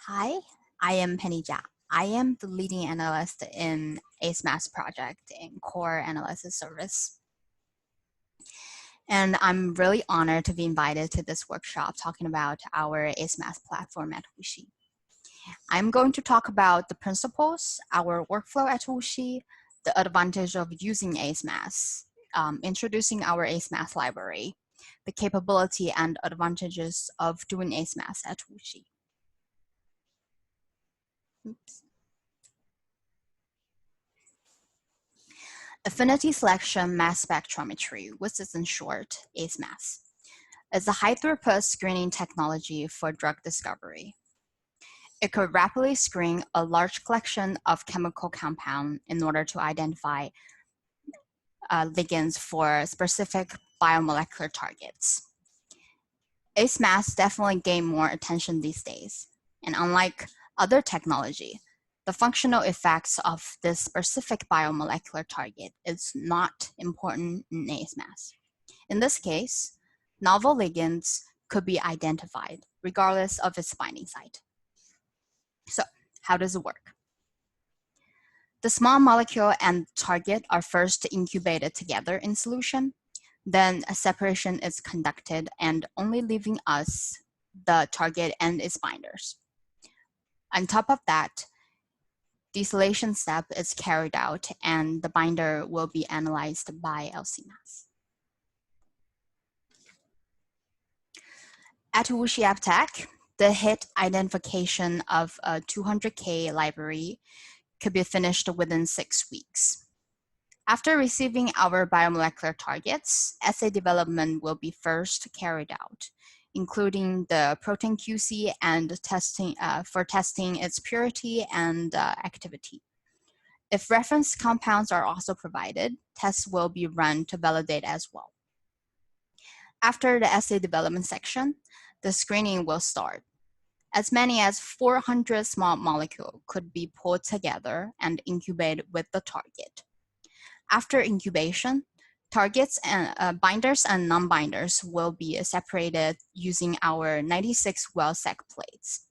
Hi, I am Penny Jia. I am the leading analyst in ASMS project in Core Analysis Service. And I'm really honored to be invited to this workshop talking about our ASMS platform at Wuxi. I'm going to talk about the principles, our workflow at Wuxi, the advantage of using ASMS, introducing our ASMS library, the capability and advantages of doing ASMS at Wuxi. Oops. Affinity selection mass spectrometry, which is in short ASMS, is a high-throughput screening technology for drug discovery. It could rapidly screen a large collection of chemical compounds in order to identify ligands for specific biomolecular targets. ASMS definitely gained more attention these days, and unlike other technology, the functional effects of this specific biomolecular target is not important in ASMS. In this case, novel ligands could be identified regardless of its binding site. So, how does it work? The small molecule and target are first incubated together in solution. Then a separation is conducted and only leaving us the target and its binders. On top of that, distillation step is carried out and the binder will be analyzed by LC-mass. At Wuxi AppTec, the hit identification of a 200K library could be finished within 6 weeks. After receiving our biomolecular targets, assay development will be first carried out, including the protein QC and testing for testing its purity and activity. If reference compounds are also provided, tests will be run to validate as well. After the assay development section, the screening will start. As many as 400 small molecules could be pulled together and incubated with the target. After incubation, targets and binders and non-binders will be separated using our 96 well-sec plates.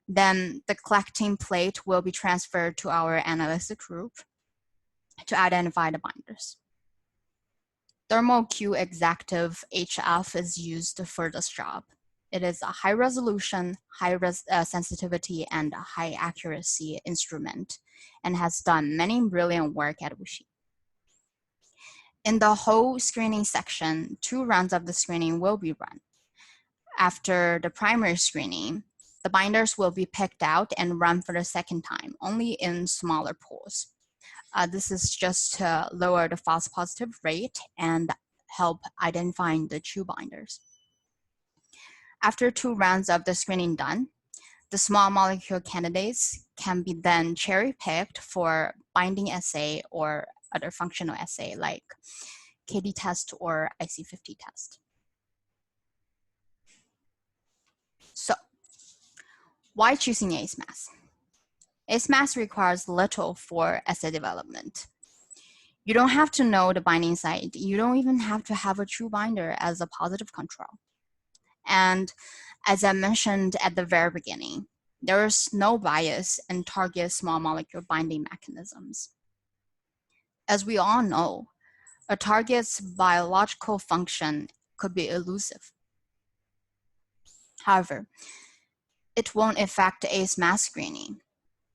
Then the collecting plate will be transferred to our analytic group to identify the binders. Thermal Q Exactive HF is used for this job. It is a high resolution, high sensitivity, and high accuracy instrument and has done many brilliant work at Wuxi. In the whole screening section, 2 rounds of the screening will be run. After the primary screening, the binders will be picked out and run for the second time, only in smaller pools. This is just to lower the false positive rate and help identifying the true binders. After 2 rounds of the screening done, the small molecule candidates can be then cherry-picked for binding assay or other functional assay like KD test or IC50 test. So, why choosing ASMS? ASMS requires little for assay development. You don't have to know the binding site. You don't even have to have a true binder as a positive control. And as I mentioned at the very beginning, there is no bias in target small molecule binding mechanisms. As we all know, a target's biological function could be elusive. However, it won't affect ASMS screening.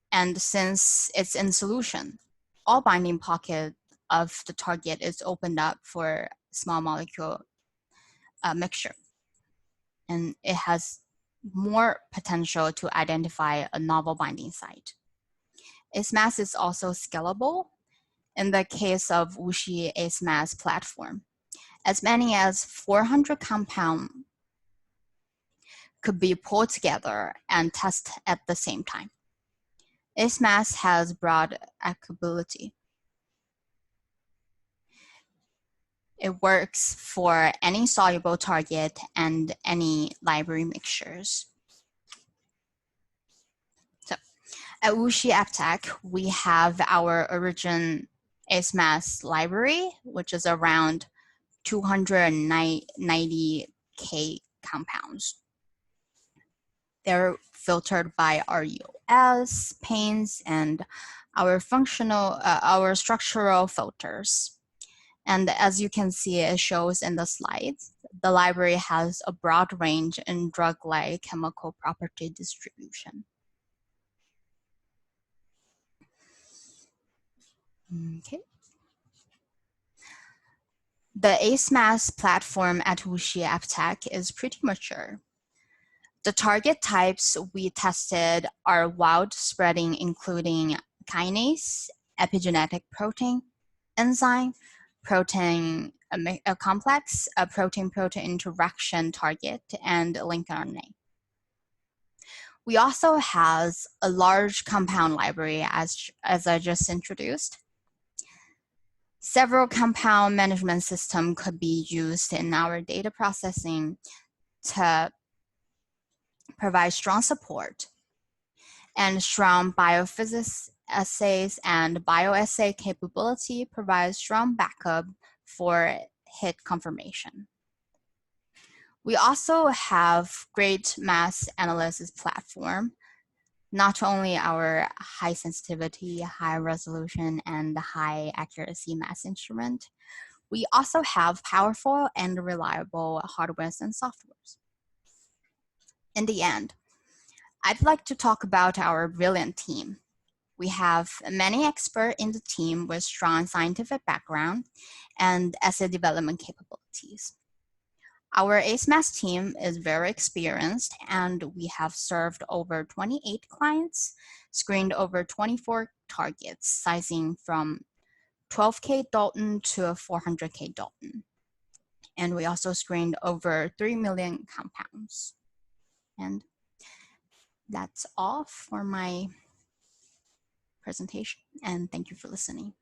And since it's in solution, all binding pocket of the target is opened up for small molecule mixture. And it has more potential to identify a novel binding site. ASMS is also scalable in the case of Wuxi ASMS platform. As many as 400 compounds could be pulled together and tested at the same time. ASMS has broad applicability. It works for any soluble target and any library mixtures. So at Wuxi AppTec, we have our origin ASMS library, which is around 290K compounds. There are filtered by RUS, paints, and our structural filters. And as you can see, it shows in the slides, the library has a broad range in drug-like chemical property distribution. Okay. The ASMS platform at Wuxi AppTec is pretty mature. The target types we tested are wild spreading, including kinase, epigenetic protein, enzyme, protein a complex, a protein-protein interaction target, and linked RNA. We also have a large compound library, as I just introduced. Several compound management systems could be used in our data processing to provide strong support, and strong biophysics assays and bioassay capability provide strong backup for hit confirmation. We also have great mass analysis platform, not only our high sensitivity, high resolution, and high accuracy mass instrument, we also have powerful and reliable hardware and softwares. In the end, I'd like to talk about our brilliant team. We have many experts in the team with strong scientific background and assay development capabilities. Our ASMS team is very experienced, and we have served over 28 clients, screened over 24 targets, sizing from 12K Dalton to 400K Dalton. And we also screened over 3 million compounds. And that's all for my presentation, and thank you for listening.